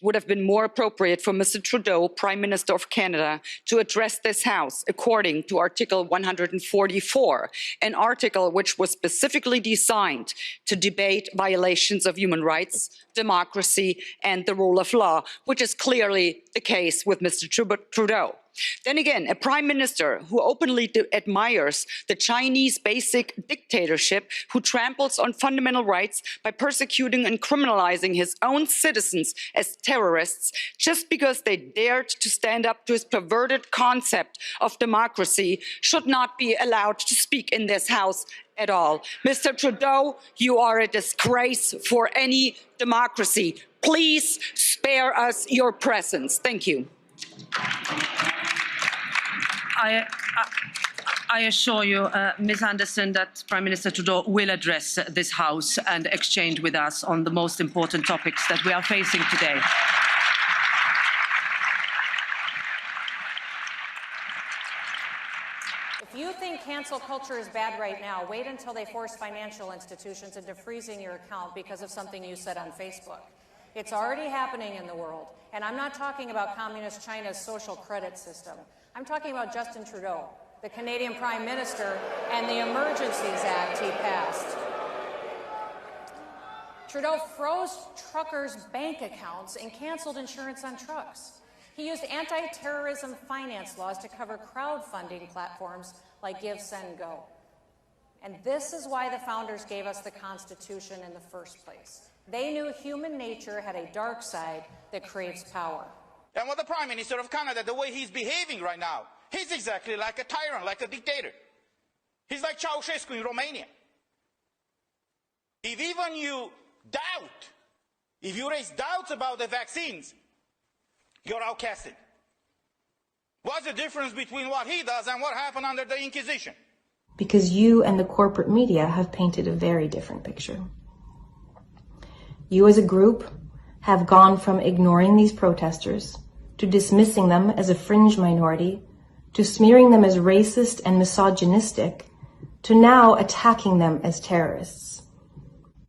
would have been more appropriate for Mr. Trudeau, Prime Minister of Canada, to address this House according to Article 144, an article which was specifically designed to debate violations of human rights, democracy, and the rule of law, which is clearly the case with Mr. Trudeau. Then again, a prime minister who openly admires the Chinese basic dictatorship, who tramples on fundamental rights by persecuting and criminalizing his own citizens as terrorists just because they dared to stand up to his perverted concept of democracy, should not be allowed to speak in this House at all. Mr. Trudeau, you are a disgrace for any democracy. Please spare us your presence. Thank you. I assure you, Ms. Anderson, that Prime Minister Trudeau will address this House and exchange with us on the most important topics that we are facing today. If you think cancel culture is bad right now, wait until they force financial institutions into freezing your account because of something you said on Facebook. It's already happening in the world. And I'm not talking about Communist China's social credit system. I'm talking about Justin Trudeau, the Canadian Prime Minister, and the Emergencies Act he passed. Trudeau froze truckers' bank accounts and canceled insurance on trucks. He used anti-terrorism finance laws to cover crowdfunding platforms like Give, Send, Go. And this is why the founders gave us the Constitution in the first place. They knew human nature had a dark side that craves power. And with the Prime Minister of Canada, the way he's behaving right now, he's exactly like a tyrant, like a dictator. He's like Ceausescu in Romania. If even you doubt, if you raise doubts about the vaccines, you're outcasted. What's the difference between what he does and what happened under the Inquisition? Because you and the corporate media have painted a very different picture. You as a group have gone from ignoring these protesters to dismissing them as a fringe minority, to smearing them as racist and misogynistic, to now attacking them as terrorists.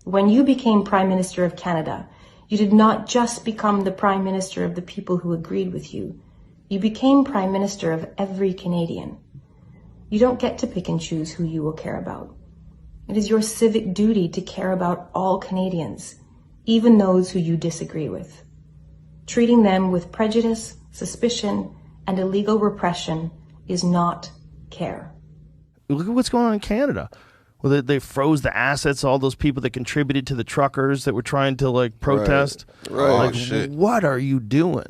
When you became Prime Minister of Canada, you did not just become the Prime Minister of the people who agreed with you. You became Prime Minister of every Canadian. You don't get to pick and choose who you will care about. It is your civic duty to care about all Canadians, even those who you disagree with. Treating them with prejudice, suspicion, and illegal repression is not care. Look at what's going on in Canada. Well, they froze the assets, all those people that contributed to the truckers that were trying to protest. Right. What are you doing?